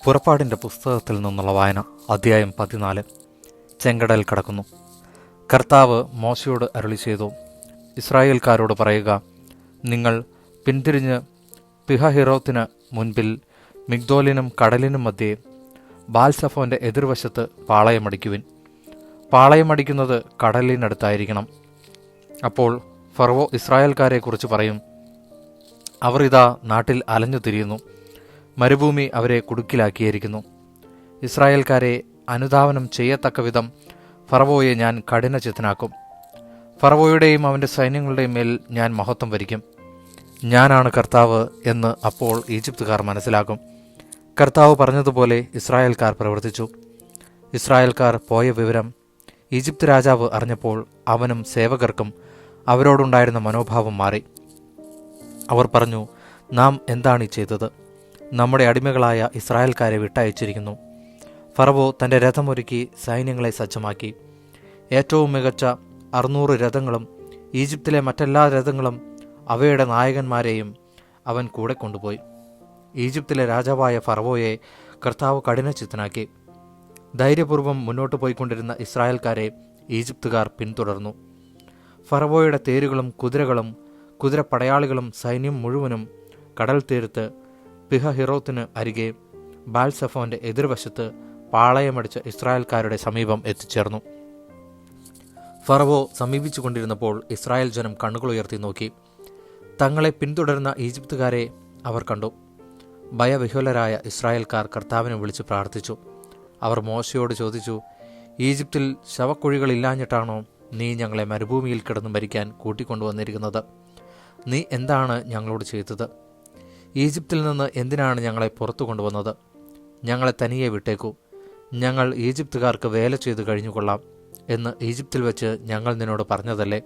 പുറപ്പാടിൻ്റെ പുസ്തകത്തിൽ നിന്നുള്ള വായന, അധ്യായം 14. ചെങ്കടൽ കടക്കുന്നു. കർത്താവ് മോശയോട് അരുളി ചെയ്തു, ഇസ്രായേൽക്കാരോട് പറയുക, നിങ്ങൾ പിന്തിരിഞ്ഞ് പിഹഹിറോത്തിന് മുൻപിൽ മിഗ്ദോലിനും കടലിനും മധ്യേ ബാൽസഫോന്റെ എതിർവശത്ത് പാളയമടിക്കുവിൻ. പാളയമടിക്കുന്നത് കടലിനടുത്തായിരിക്കണം. അപ്പോൾ ഫറവോ ഇസ്രായേൽക്കാരെക്കുറിച്ച് പറയും, അവർ ഇതാ നാട്ടിൽ അലഞ്ഞു തിരിയുന്നു, മരുഭൂമി അവരെ കുടുക്കിലാക്കിയിരിക്കുന്നു. ഇസ്രായേൽക്കാരെ അനുധാവനം ചെയ്യത്തക്ക വിധം ഫറവോയെ ഞാൻ കഠിനചിത്തനാക്കും. ഫറവോയുടെയും അവൻ്റെ സൈന്യങ്ങളുടെയും മേൽ ഞാൻ മഹത്വം വരിക്കും. ഞാനാണ് കർത്താവ് എന്ന് അപ്പോൾ ഈജിപ്തുകാർ മനസ്സിലാക്കും. കർത്താവ് പറഞ്ഞതുപോലെ ഇസ്രായേൽക്കാർ പ്രവർത്തിച്ചു. ഇസ്രായേൽക്കാർ പോയ വിവരം ഈജിപ്ത് രാജാവ് അറിഞ്ഞപ്പോൾ അവനും സേവകർക്കും അവരോടുണ്ടായിരുന്ന മനോഭാവം മാറി. അവർ പറഞ്ഞു, നാം എന്താണ് ചെയ്തത്? നമ്മുടെ അടിമകളായ ഇസ്രായേൽക്കാരെ വിട്ടയച്ചിരിക്കുന്നു. ഫറവോ തൻ്റെ രഥമൊരുക്കി സൈന്യങ്ങളെ സജ്ജമാക്കി. ഏറ്റവും മികച്ച 600 രഥങ്ങളും ഈജിപ്തിലെ മറ്റെല്ലാ രഥങ്ങളും അവയുടെ നായകന്മാരെയും അവൻ കൂടെ കൊണ്ടുപോയി. ഈജിപ്തിലെ രാജാവായ ഫറവോയെ കർത്താവ് കഠിനചിത്തനാക്കി. ധൈര്യപൂർവ്വം മുന്നോട്ട് പോയിക്കൊണ്ടിരുന്ന ഇസ്രായേൽക്കാരെ ഈജിപ്തുകാർ പിന്തുടർന്നു. ഫറവോയുടെ തേരുകളും കുതിരകളും കുതിരപ്പടയാളികളും സൈന്യം മുഴുവനും കടൽ തീരത്ത് പിഹഹിറോത്തിന് അരികെ ബാൽസഫോന്റെ എതിർവശത്ത് പാളയമടിച്ച ഇസ്രായേൽക്കാരുടെ സമീപം എത്തിച്ചേർന്നു. ഫറവോ സമീപിച്ചു കൊണ്ടിരുന്നപ്പോൾ ഇസ്രായേൽ ജനം കണ്ണുകളുയർത്തി നോക്കി. തങ്ങളെ പിന്തുടരുന്ന ഈജിപ്തുകാരെ അവർ കണ്ടു. ഭയവിഹ്വലരായ ഇസ്രായേൽക്കാർ കർത്താവിനെ വിളിച്ച് പ്രാർത്ഥിച്ചു. അവർ മോശയോട് ചോദിച്ചു, ഈജിപ്തിൽ ശവക്കുഴികളില്ലാഞ്ഞിട്ടാണോ നീ ഞങ്ങളെ മരുഭൂമിയിൽ കിടന്നു മരിക്കാൻ കൂട്ടിക്കൊണ്ടുവന്നിരിക്കുന്നത്? നീ എന്താണ് ഞങ്ങളോട് ചെയ്തത്? ഈജിപ്തിൽ നിന്ന് എന്തിനാണ് ഞങ്ങളെ പുറത്തു കൊണ്ടുവന്നത്? ഞങ്ങളെ തനിയെ വിട്ടേക്കൂ, ഞങ്ങൾ ഈജിപ്തുകാർക്ക് വേല ചെയ്തു കഴിഞ്ഞുകൊള്ളാം എന്ന് ഈജിപ്തിൽ വെച്ച് ഞങ്ങൾ നിന്നോട് പറഞ്ഞതല്ലേ?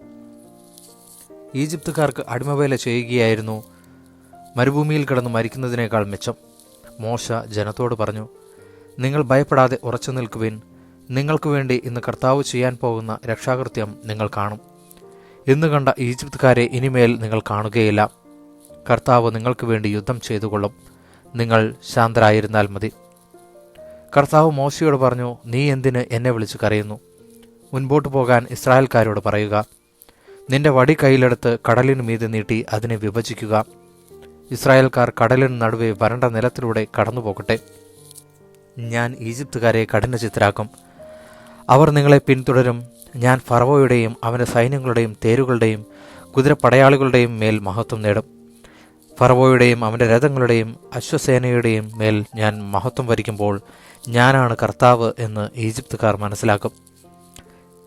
ഈജിപ്തുകാർക്ക് അടിമവേല ചെയ്യുകയായിരുന്നു മരുഭൂമിയിൽ കിടന്ന് മരിക്കുന്നതിനേക്കാൾ മെച്ചം. മോശ ജനത്തോട് പറഞ്ഞു, നിങ്ങൾ ഭയപ്പെടാതെ ഉറച്ചു നിൽക്കുവിൻ. നിങ്ങൾക്ക് വേണ്ടി ഇന്ന് കർത്താവ് ചെയ്യാൻ പോകുന്ന രക്ഷാകൃത്യം നിങ്ങൾ കാണും. ഇന്ന് കണ്ട ഈജിപ്തുകാരെ ഇനിമേൽ നിങ്ങൾ കാണുകയില്ല. കർത്താവ് നിങ്ങൾക്ക് വേണ്ടി യുദ്ധം ചെയ്തുകൊള്ളും. നിങ്ങൾ ശാന്തരായിരുന്നാൽ മതി. കർത്താവ് മോശയോട് പറഞ്ഞു, നീ എന്തിന് എന്നെ വിളിച്ച് കരയുന്നു? മുൻപോട്ട് പോകാൻ ഇസ്രായേൽക്കാരോട് പറയുക. നിന്റെ വടി കയ്യിലെടുത്ത് കടലിനു മീതെ നീട്ടി അതിനെ വിഭജിക്കുക. ഇസ്രായേൽക്കാർ കടലിന് നടുവെ വരണ്ട നിലത്തിലൂടെ കടന്നു പോകട്ടെ. ഞാൻ ഈജിപ്തുകാരെ കഠിനചിത്തരാക്കും. അവർ നിങ്ങളെ പിന്തുടരും. ഞാൻ ഫറവോയുടെയും അവൻ്റെ സൈന്യങ്ങളുടെയും തേരുകളുടെയും കുതിരപ്പടയാളികളുടെയും മേൽ മഹത്വം നേടും. ഫറവോയുടെയും അവൻ്റെ രഥങ്ങളുടെയും അശ്വസേനയുടെയും മേൽ ഞാൻ മഹത്വം വരിക്കുമ്പോൾ ഞാനാണ് കർത്താവ് എന്ന് ഈജിപ്തുകാർ മനസ്സിലാക്കും.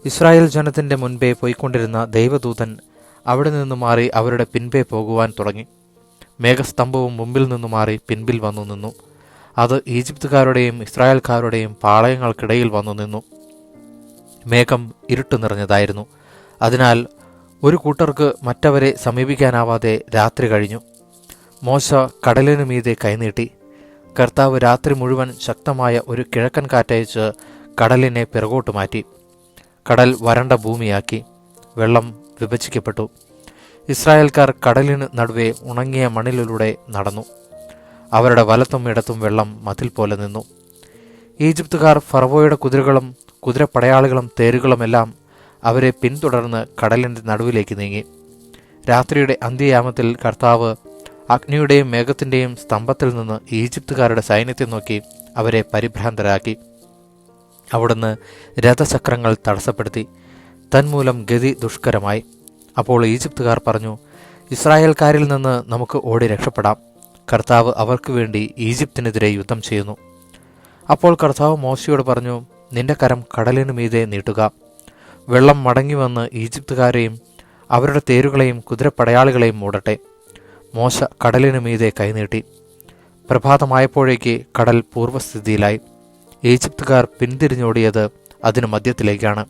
ഇസ്രായേൽ ജനത്തിൻ്റെ മുൻപേ പോയിക്കൊണ്ടിരുന്ന ദൈവദൂതൻ അവിടെ നിന്നു മാറി അവരുടെ പിൻപേ പോകുവാൻ തുടങ്ങി. മേഘസ്തംഭവും മുമ്പിൽ നിന്നു മാറി പിൻപിൽ വന്നു നിന്നു. അത് ഈജിപ്തുകാരുടെയും ഇസ്രായേൽക്കാരുടെയും പാളയങ്ങൾക്കിടയിൽ വന്നു നിന്നു. മേഘം ഇരുട്ട് നിറഞ്ഞതായിരുന്നു. അതിനാൽ ഒരു കൂട്ടർക്ക് മറ്റവരെ സമീപിക്കാനാവാതെ രാത്രി കഴിഞ്ഞു. മോശ കടലിനു മീതെ കൈനീട്ടി. കർത്താവ് രാത്രി മുഴുവൻ ശക്തമായ ഒരു കിഴക്കൻ കാറ്റയച്ച് കടലിനെ പിറകോട്ട് മാറ്റി. കടൽ വരണ്ട ഭൂമിയാക്കി. വെള്ളം വിഭജിക്കപ്പെട്ടു. ഇസ്രായേൽക്കാർ കടലിന് നടുവെ ഉണങ്ങിയ മണ്ണിലൂടെ നടന്നു. അവരുടെ വലത്തും ഇടത്തും വെള്ളം മതിൽ പോലെ നിന്നു. ഈജിപ്തുകാർ ഫറവോയുടെ കുതിരകളും കുതിരപ്പടയാളികളും തേരുകളുമെല്ലാം അവരെ പിന്തുടർന്ന് കടലിൻ്റെ നടുവിലേക്ക് നീങ്ങി. രാത്രിയുടെ അന്ത്യയാമത്തിൽ കർത്താവ് അഗ്നിയുടെയും മേഘത്തിൻ്റെയും സ്തംഭത്തിൽ നിന്ന് ഈജിപ്തുകാരുടെ സൈന്യത്തെ നോക്കി അവരെ പരിഭ്രാന്തരാക്കി. അവിടുന്ന് രഥചക്രങ്ങൾ തടസ്സപ്പെടുത്തി. തന്മൂലം ഗതി ദുഷ്കരമായി. അപ്പോൾ ഈജിപ്തുകാർ പറഞ്ഞു, ഇസ്രായേൽക്കാരിൽ നിന്ന് നമുക്ക് ഓടി രക്ഷപ്പെടാം. കർത്താവ് അവർക്ക് വേണ്ടി ഈജിപ്തിനെതിരെ യുദ്ധം ചെയ്യുന്നു. അപ്പോൾ കർത്താവ് മോശയോട് പറഞ്ഞു, നിന്റെ കരം കടലിനു മീതെ നീട്ടുക. വെള്ളം മടങ്ങി വന്ന് ഈജിപ്തുകാരെയും അവരുടെ തേരുകളെയും കുതിരപ്പടയാളികളെയും മൂടട്ടെ. മോശ കടലിനു മീതെ കൈനീട്ടി. പ്രഭാതമായപ്പോഴേക്ക് കടൽ പൂർവ്വസ്ഥിതിയിലായി. ഈജിപ്തുകാർ പിന്തിരിഞ്ഞോടിയത് അതിനു മധ്യത്തിലേക്കാണ്.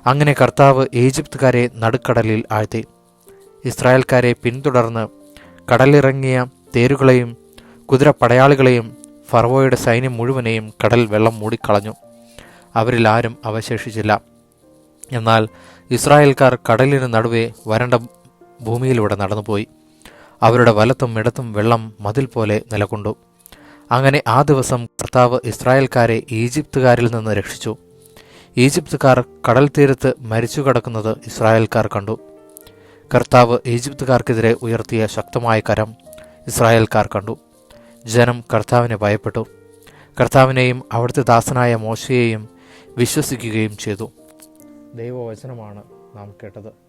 അങ്ങനെ കർത്താവ് ഈജിപ്തുകാരെ നടുക്കടലിൽ ആഴ്ത്തി. ഇസ്രായേൽക്കാരെ പിന്തുടർന്ന് കടലിറങ്ങിയ തേരുകളെയും കുതിരപ്പടയാളികളെയും ഫറവോയുടെ സൈന്യം മുഴുവനെയും കടൽ വെള്ളം മൂടിക്കളഞ്ഞു. അവരിൽ ആരും അവശേഷിച്ചില്ല. എന്നാൽ ഇസ്രായേൽക്കാർ കടലിന് നടുവെ വരണ്ട ഭൂമിയിലൂടെ നടന്നുപോയി. അവരുടെ വലത്തും ഇടത്തും വെള്ളം മതിൽ പോലെ നിലകൊണ്ടു. അങ്ങനെ ആ ദിവസം കർത്താവ് ഇസ്രായേൽക്കാരെ ഈജിപ്തുകാരിൽ നിന്ന് രക്ഷിച്ചു. ഈജിപ്തുകാർ കടൽ തീരത്ത് മരിച്ചു കിടക്കുന്നത് ഇസ്രായേൽക്കാർ കണ്ടു. കർത്താവ് ഈജിപ്തുകാർക്കെതിരെ ഉയർത്തിയ ശക്തമായ കരം ഇസ്രായേൽക്കാർ കണ്ടു. ജനം കർത്താവിനെ ഭയപ്പെട്ടു. കർത്താവിനെയും അവിടുത്തെ ദാസനായ മോശയെയും വിശ്വസിക്കുകയും ചെയ്തു. ദൈവവചനമാണ് നാം കേട്ടത്.